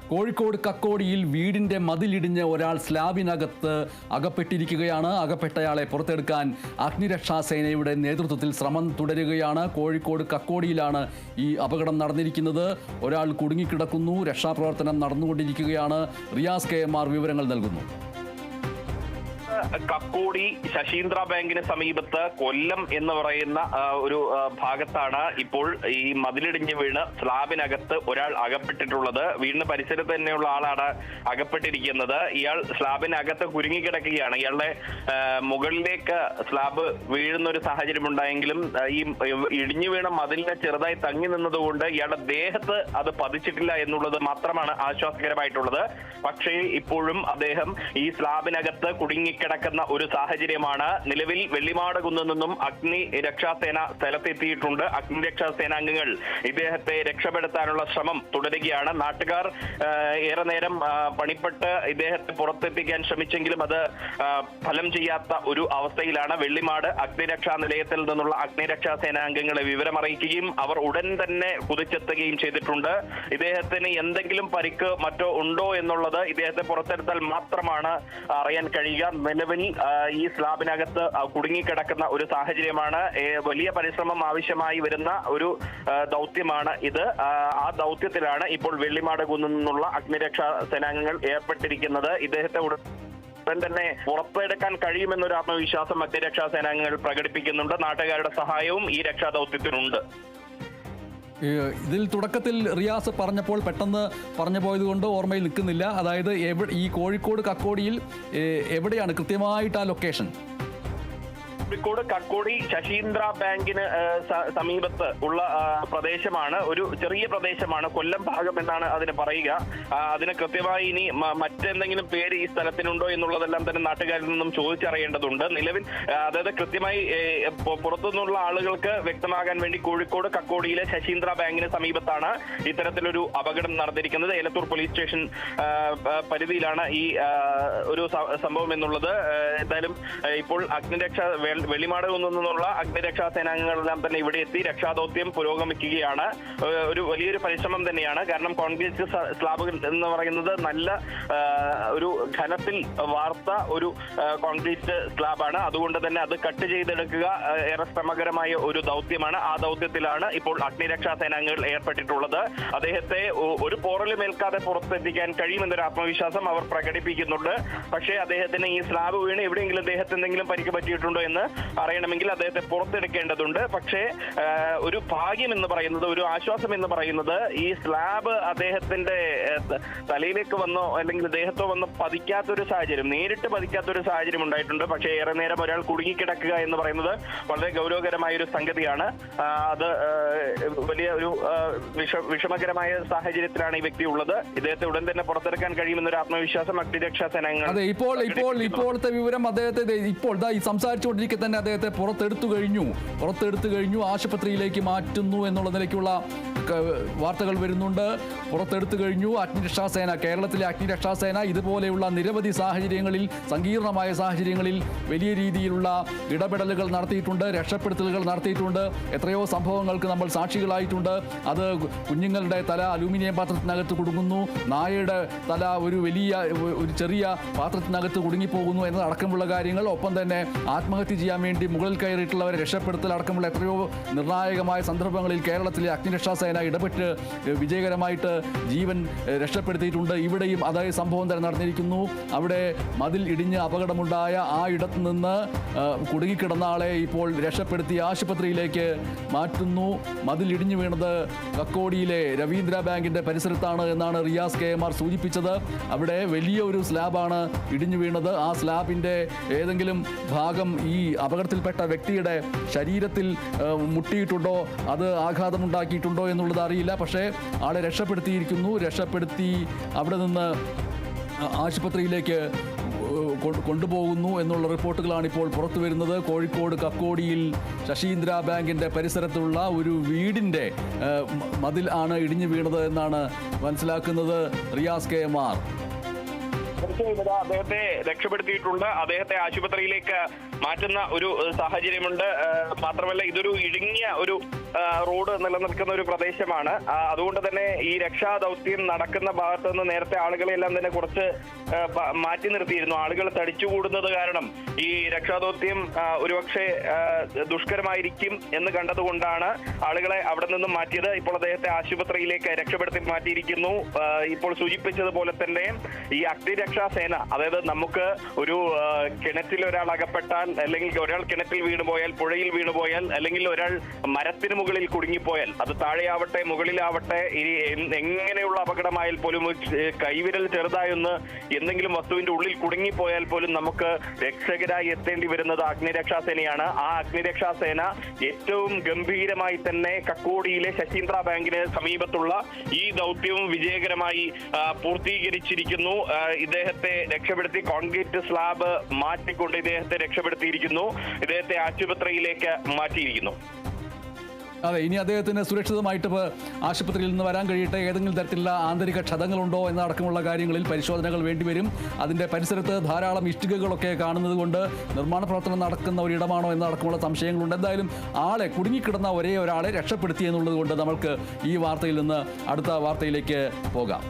കോഴിക്കോട് കക്കോടിയിൽ വീടിന്റെ മതിലിടിഞ്ഞ് ഒരാൾ സ്ലാബിനകത്ത് അകപ്പെട്ടിരിക്കുകയാണ്. അകപ്പെട്ടയാളെ പുറത്തെടുക്കാൻ അഗ്നിരക്ഷാസേനയുടെ നേതൃത്വത്തിൽ ശ്രമം തുടരുകയാണ്. കോഴിക്കോട് കക്കോടിയിലാണ് ഈ അപകടം നടന്നിരിക്കുന്നത്. ഒരാൾ കുടുങ്ങിക്കിടക്കുന്നു. രക്ഷാപ്രവർത്തനം നടന്നുകൊണ്ടിരിക്കുകയാണ്. റിയാസ് KMR വിവരങ്ങൾ നൽകുന്നു. കക്കോടി ശശീന്ദ്ര ബാങ്കിന് സമീപത്ത് കൊല്ലം എന്ന് പറയുന്ന ഒരു ഭാഗത്താണ് ഇപ്പോൾ ഈ മതിലിടിഞ്ഞ് വീണ് സ്ലാബിനകത്ത് ഒരാൾ അകപ്പെട്ടിട്ടുള്ളത്. വീടിന് പരിസരത്ത് തന്നെയുള്ള ആളാണ് അകപ്പെട്ടിരിക്കുന്നത്. ഇയാൾ സ്ലാബിനകത്ത് കുരുങ്ങിക്കിടക്കുകയാണ്. ഇയാളുടെ മുകളിലേക്ക് സ്ലാബ് വീഴുന്ന ഒരു സാഹചര്യം ഉണ്ടായെങ്കിലും ഈ ഇടിഞ്ഞു വീണ മതിലിനെ ചെറുതായി തങ്ങി നിന്നതുകൊണ്ട് ഇയാളുടെ ദേഹത്ത് അത് പതിച്ചിട്ടില്ല എന്നുള്ളത് മാത്രമാണ് ആശ്വാസകരമായിട്ടുള്ളത്. പക്ഷേ ഇപ്പോഴും അദ്ദേഹം ഈ സ്ലാബിനകത്ത് കുടുങ്ങിക്കിടക്കുന്ന ഒരു സാഹചര്യമാണ്. നിലവിൽ വെള്ളിമാട് കുന്നിൽ നിന്നും അഗ്നി രക്ഷാസേന സ്ഥലത്തെത്തിയിട്ടുണ്ട്. അഗ്നി രക്ഷാസേന അംഗങ്ങൾ ഇദ്ദേഹത്തെ രക്ഷപ്പെടുത്താനുള്ള ശ്രമം തുടരുകയാണ്. നാട്ടുകാർ ഏറെ നേരം പണിപ്പെട്ട് ഇദ്ദേഹത്തെ പുറത്തെത്തിക്കാൻ ശ്രമിച്ചെങ്കിലും അത് ഫലം ചെയ്യാത്ത ഒരു അവസ്ഥയിലാണ്. വെള്ളിമാട് അഗ്നിരക്ഷാ നിലയത്തിൽ നിന്നുള്ള അഗ്നിരക്ഷാ സേനാംഗങ്ങളെ വിവരമറിയിക്കുകയും അവർ ഉടൻ തന്നെ കുതിച്ചെത്തുകയും ചെയ്തിട്ടുണ്ട്. ഇദ്ദേഹത്തിന് എന്തെങ്കിലും പരിക്ക് മറ്റോ ഉണ്ടോ എന്നുള്ളത് ഇദ്ദേഹത്തെ പുറത്തെടുത്താൽ മാത്രമാണ് അറിയാൻ കഴിയുക. നിലവിൽ ഈ സ്ലാബിനകത്ത് കുടുങ്ങിക്കിടക്കുന്ന ഒരു സാഹചര്യമാണ്. വലിയ പരിശ്രമം ആവശ്യമായി വരുന്ന ഒരു ദൗത്യമാണ് ഇത്. ആ ദൗത്യത്തിലാണ് ഇപ്പോൾ വെള്ളിമാട് കുന്നിൽ നിന്നുള്ള അഗ്നിരക്ഷാ സേനാംഗങ്ങൾ ഏർപ്പെട്ടിരിക്കുന്നത്. ഇദ്ദേഹത്തെ ഉടൻ തന്നെ പുറത്തെടുക്കാൻ കഴിയുമെന്നൊരു ആത്മവിശ്വാസം അഗ്നിരക്ഷാ സേനാംഗങ്ങൾ പ്രകടിപ്പിക്കുന്നുണ്ട്. നാട്ടുകാരുടെ സഹായവും ഈ രക്ഷാദൗത്യത്തിനുണ്ട്. ഇതിൽ തുടക്കത്തിൽ റിയാസ് പറഞ്ഞപ്പോൾ പെട്ടെന്ന് പറഞ്ഞു പോയത് കൊണ്ട് ഓർമ്മയിൽ നിൽക്കുന്നില്ല. അതായത് ഈ കോഴിക്കോട് കക്കോടിയിൽ എവിടെയാണ് കൃത്യമായിട്ട് ആ ലൊക്കേഷൻ? കോഴിക്കോട് കക്കോടി ശശീന്ദ്ര ബാങ്കിന് സമീപത്ത് ഉള്ള പ്രദേശമാണ്. ഒരു ചെറിയ പ്രദേശമാണ്. കൊല്ലം ഭാഗം എന്നാണ് അതിന് പറയുക. അതിന് കൃത്യമായി ഇനി മറ്റെന്തെങ്കിലും പേര് ഈ സ്ഥലത്തിനുണ്ടോ എന്നുള്ളതെല്ലാം തന്നെ നാട്ടുകാരിൽ നിന്നും ചോദിച്ചറിയേണ്ടതുണ്ട്. നിലവിൽ അതായത് കൃത്യമായി പുറത്തുനിന്നുള്ള ആളുകൾക്ക് വ്യക്തമാകാൻ വേണ്ടി കോഴിക്കോട് കക്കോടിയിലെ ശശീന്ദ്ര ബാങ്കിന് സമീപത്താണ് ഇത്തരത്തിലൊരു അപകടം നടന്നിരിക്കുന്നത്. ഏലത്തൂർ പോലീസ് സ്റ്റേഷൻ പരിധിയിലാണ് ഈ ഒരു സംഭവം എന്നുള്ളത്. എന്തായാലും ഇപ്പോൾ അഗ്നിരക്ഷ വെള്ളിമാട് കുന്നിൽ നിന്നുള്ള അഗ്നിരക്ഷാ സേനാംഗങ്ങളെല്ലാം തന്നെ ഇവിടെ എത്തി രക്ഷാദൗത്യം പുരോഗമിക്കുകയാണ്. ഒരു വലിയൊരു പരിശ്രമം തന്നെയാണ്. കാരണം കോൺക്രീറ്റ് സ്ലാബുകൾ എന്ന് പറയുന്നത് നല്ല ഒരു ഘനത്തിൽ വാർത്ത ഒരു കോൺക്രീറ്റ് സ്ലാബാണ്. അതുകൊണ്ട് തന്നെ അത് കട്ട് ചെയ്തെടുക്കുക ഏറെ ശ്രമകരമായ ഒരു ദൗത്യമാണ്. ആ ദൗത്യത്തിലാണ് ഇപ്പോൾ അഗ്നിരക്ഷാ സേനാംഗങ്ങൾ ഏർപ്പെട്ടിട്ടുള്ളത്. അദ്ദേഹത്തെ ഒരു പോറലുമേൽക്കാതെ പുറത്തെത്തിക്കാൻ കഴിയുമെന്നൊരു ആത്മവിശ്വാസം അവർ പ്രകടിപ്പിക്കുന്നുണ്ട്. പക്ഷേ അദ്ദേഹത്തിന് ഈ സ്ലാബ് വീണ് എവിടെയെങ്കിലും അദ്ദേഹത്തിന് എന്തെങ്കിലും പരിക്ക് പറ്റിയിട്ടുണ്ടോ എന്ന് അറിയണമെങ്കിൽ അദ്ദേഹത്തെ പുറത്തെടുക്കേണ്ടതുണ്ട്. പക്ഷേ ഒരു ഭാഗ്യം എന്ന് പറയുന്നത്, ഒരു ആശ്വാസം എന്ന് പറയുന്നത്, ഈ സ്ലാബ് അദ്ദേഹത്തിന്റെ തലയിലേക്ക് വന്നോ അല്ലെങ്കിൽ ദേഹത്തോ വന്നോ പതിക്കാത്തൊരു സാഹചര്യം, നേരിട്ട് പതിക്കാത്തൊരു സാഹചര്യം ഉണ്ടായിട്ടുണ്ട്. പക്ഷേ ഏറെ നേരം ഒരാൾ കുടുങ്ങിക്കിടക്കുക എന്ന് പറയുന്നത് വളരെ ഗൗരവകരമായ ഒരു സംഗതിയാണ്. അത് വലിയ ഒരു വിഷമകരമായ സാഹചര്യത്തിലാണ് ഈ വ്യക്തി ഉള്ളത്. ഇദ്ദേഹത്തെ ഉടൻ തന്നെ പുറത്തെടുക്കാൻ കഴിയുമെന്നൊരു ആത്മവിശ്വാസം അഗ്നിരക്ഷാ സേനാംഗങ്ങൾ. അതെ, ഇപ്പോഴത്തെ വിവരം അദ്ദേഹത്തെ ഇപ്പോൾ ഈ സംസാരിച്ചുകൊണ്ടിരിക്കെ തന്നെ അദ്ദേഹത്തെ പുറത്തെടുത്തു കഴിഞ്ഞു. ആശുപത്രിയിലേക്ക് മാറ്റുന്നു എന്നുള്ള നിലയ്ക്കുള്ള വാർത്തകൾ വരുന്നുണ്ട്. പുറത്തെടുത്തു കഴിഞ്ഞു. അഗ്നിരക്ഷാസേന, കേരളത്തിലെ അഗ്നിരക്ഷാസേന ഇതുപോലെയുള്ള നിരവധി സാഹചര്യങ്ങളിൽ, സങ്കീർണമായ സാഹചര്യങ്ങളിൽ വലിയ രീതിയിലുള്ള ഇടപെടലുകൾ നടത്തിയിട്ടുണ്ട്, രക്ഷപ്പെടുത്തലുകൾ നടത്തിയിട്ടുണ്ട്. എത്രയോ സംഭവങ്ങൾക്ക് നമ്മൾ സാക്ഷികളായിട്ടുണ്ട്. അത് കുഞ്ഞുങ്ങളുടെ തല അലൂമിനിയം പാത്രത്തിനകത്ത് കുടുങ്ങുന്നു, നായയുടെ തല ഒരു ചെറിയ പാത്രത്തിനകത്ത് കുടുങ്ങിപ്പോകുന്നു എന്നതടക്കമുള്ള കാര്യങ്ങൾ. ഒപ്പം തന്നെ ആത്മഹത്യ ചെയ്യാൻ വേണ്ടി മുകളിൽ കയറിയിട്ടുള്ളവരെ രക്ഷപ്പെടുത്തൽ അടക്കമുള്ള എത്രയോ നിർണായകമായ സന്ദർഭങ്ങളിൽ കേരളത്തിലെ അഗ്നിരക്ഷാസേന ഇടപെട്ട് വിജയകരമായിട്ട് ജീവൻ രക്ഷപ്പെടുത്തിയിട്ടുണ്ട്. ഇവിടെയും അതേ സംഭവം തന്നെ നടന്നിരിക്കുന്നു. അവിടെ മതിൽ ഇടിഞ്ഞ് അപകടമുണ്ടായ ആ ഇടത്തു നിന്ന് കുടുങ്ങിക്കിടന്ന ആളെ ഇപ്പോൾ രക്ഷപ്പെടുത്തി ആശുപത്രിയിലേക്ക് മാറ്റുന്നു. മതിൽ ഇടിഞ്ഞു വീണത് കക്കോടിയിലെ രവീന്ദ്ര ബാങ്കിന്റെ പരിസരത്താണ് എന്നാണ് റിയാസ് KMR സൂചിപ്പിച്ചത്. അവിടെ വലിയ ഒരു സ്ലാബാണ് ഇടിഞ്ഞു വീണത്. ആ സ്ലാബിന്റെ ഏതെങ്കിലും ഭാഗം ഈ അപകടത്തിൽപ്പെട്ട വ്യക്തിയുടെ ശരീരത്തിൽ മുട്ടിയിട്ടുണ്ടോ, അത് ആഘാതമുണ്ടാക്കിയിട്ടുണ്ടോ എന്നുള്ളത് അറിയില്ല. പക്ഷേ ആളെ രക്ഷപ്പെടുത്തി അവിടെ നിന്ന് ആശുപത്രിയിലേക്ക് കൊണ്ടുപോകുന്നു എന്നുള്ള റിപ്പോർട്ടുകളാണ് ഇപ്പോൾ പുറത്തു വരുന്നത്. കോഴിക്കോട് കക്കോടിയിൽ ശശീന്ദ്ര ബാങ്കിന്റെ പരിസരത്തുള്ള ഒരു വീടിന്റെ മതിൽ ആണ് ഇടിഞ്ഞു വീണത് എന്നാണ് മനസ്സിലാക്കുന്നത്. റിയാസ് KMR. അദ്ദേഹത്തെ രക്ഷപ്പെടുത്തിയിട്ടുണ്ട്. അദ്ദേഹത്തെ ആശുപത്രിയിലേക്ക് മാറ്റുന്ന ഒരു സാഹചര്യമുണ്ട്. മാത്രമല്ല ഇതൊരു ഇടുങ്ങിയ ഒരു റോഡ് നിലനിൽക്കുന്ന ഒരു പ്രദേശമാണ്. അതുകൊണ്ട് തന്നെ ഈ രക്ഷാദൗത്യം നടക്കുന്ന ഭാഗത്ത് നിന്ന് നേരത്തെ ആളുകളെല്ലാം തന്നെ കുറച്ച് മാറ്റി നിർത്തിയിരുന്നു. ആളുകൾ തടിച്ചുകൂടുന്നത് കാരണം ഈ രക്ഷാദൗത്യം ഒരുപക്ഷെ ദുഷ്കരമായിരിക്കും എന്ന് കണ്ടതുകൊണ്ടാണ് ആളുകളെ അവിടെ നിന്നും മാറ്റിയത്. ഇപ്പോൾ അദ്ദേഹത്തെ ആശുപത്രിയിലേക്ക് രക്ഷപ്പെടുത്തി മാറ്റിയിരിക്കുന്നു. ഇപ്പോൾ സൂചിപ്പിച്ചതുപോലെ തന്നെ ഈ അഗ്നിരക്ഷാ സേന, അതായത് നമുക്ക് ഒരു കിണറ്റിൽ ഒരാൾ അകപ്പെട്ടാൽ, അല്ലെങ്കിൽ ഒരാൾ കിണറ്റിൽ വീണുപോയാൽ, പുഴയിൽ വീണുപോയാൽ, അല്ലെങ്കിൽ ഒരാൾ മരത്തിന് മുകളിൽ കുടുങ്ങിപ്പോയാൽ, അത് താഴെയാവട്ടെ മുകളിലാവട്ടെ, ഇനി എങ്ങനെയുള്ള അപകടമായാൽ പോലും കൈവിരൽ ചെറുതായൊന്ന് എന്തെങ്കിലും വസ്തുവിന്റെ ഉള്ളിൽ കുടുങ്ങിപ്പോയാൽ പോലും നമുക്ക് രക്ഷകരായി എത്തേണ്ടി വരുന്നത് അഗ്നിരക്ഷാസേനയാണ്. ആ അഗ്നിരക്ഷാസേന ഏറ്റവും ഗംഭീരമായി തന്നെ കക്കോടിയിലെ ശശീന്ദ്ര ബാങ്കിന് സമീപത്തുള്ള ഈ ദൗത്യവും വിജയകരമായി പൂർത്തീകരിച്ചിരിക്കുന്നു. ഇദ്ദേഹത്തെ രക്ഷപ്പെടുത്തി കോൺക്രീറ്റ് സ്ലാബ് മാറ്റിക്കൊണ്ട് ഇദ്ദേഹത്തെ രക്ഷപ്പെടുത്തിയിരിക്കുന്നു. ഇദ്ദേഹത്തെ ആശുപത്രിയിലേക്ക് മാറ്റിയിരിക്കുന്നു. അതെ, ഇനി അദ്ദേഹത്തിന് സുരക്ഷിതമായിട്ട് ആശുപത്രിയിൽ നിന്ന് വരാൻ കഴിയട്ടെ. ഏതെങ്കിലും തരത്തിലുള്ള ആന്തരിക ക്ഷതങ്ങളുണ്ടോ എന്നടക്കമുള്ള കാര്യങ്ങളിൽ പരിശോധനകൾ വേണ്ടിവരും. അതിൻ്റെ പരിസരത്ത് ധാരാളം ഇഷ്ടികകളൊക്കെ കാണുന്നത് കൊണ്ട് നിർമ്മാണ പ്രവർത്തനം നടക്കുന്ന ഒരിടമാണോ എന്നടക്കമുള്ള സംശയങ്ങളുണ്ട്. എന്തായാലും ആളെ കുടുങ്ങിക്കിടന്ന ഒരേ ഒരാളെ രക്ഷപ്പെടുത്തി എന്നുള്ളത് കൊണ്ട് നമ്മൾക്ക് ഈ വാർത്തയിൽ നിന്ന് അടുത്ത വാർത്തയിലേക്ക് പോകാം.